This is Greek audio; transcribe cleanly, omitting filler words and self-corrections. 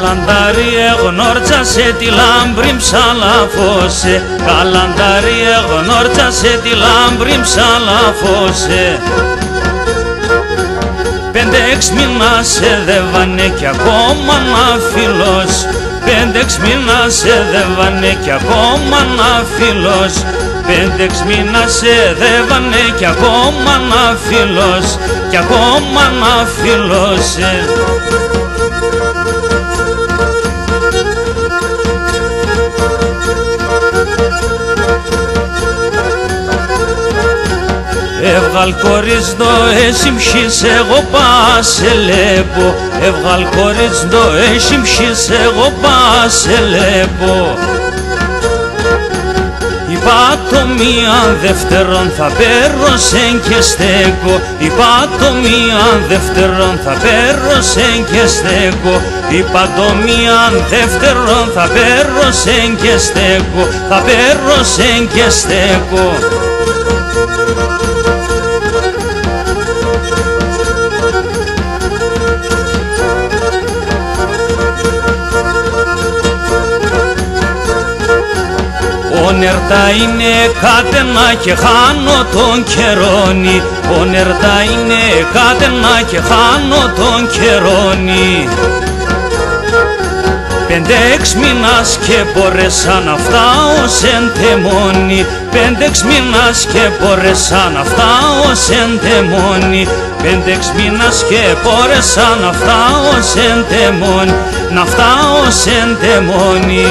Καλαντάρι εγνόρτζασε τη λάμπρη ψαλαφώσε, καλαντάρι εγνόρτζασε τη λάμπρη ψαλαφώσε. 5-6 μήνα σε δεύανε κι ακόμα να φιλός, 5-6 μήνα σε δεύανε κι ακόμα να φιλός, 5-6 μήνα σε δεύανε κι ακόμα να φιλός, κι ακόμα να φιλός. Έβγαλ κορίτσο έσυμψης εγώ πάσελεπω, έβγαλ κορίτσο έσυμψης εγώ πάσελεπω. Είπα το μίαν δεύτερον θα πέρωσεν και στέκω, είπα το μίαν δεύτερον θα πέρωσεν και στέκω, είπα το μίαν δεύτερον θα πέρωσεν και στέκω, θα πέρωσεν και στέκω. Ο νερτά είναι κάτενα και χάνω τον καιρόνι, ο νερτά είναι κάτενα και χάνω τον καιρόνι. 5-6 μήνας και μπόρεσα να φτάω σεν τεμόνι, 5-6 μήνας και μπόρεσα να φτάω σεν τεμόνι, 5-6 μήνας και μπόρεσα να φτάω σεν τεμόνι, να φτάω σεν τεμόνι.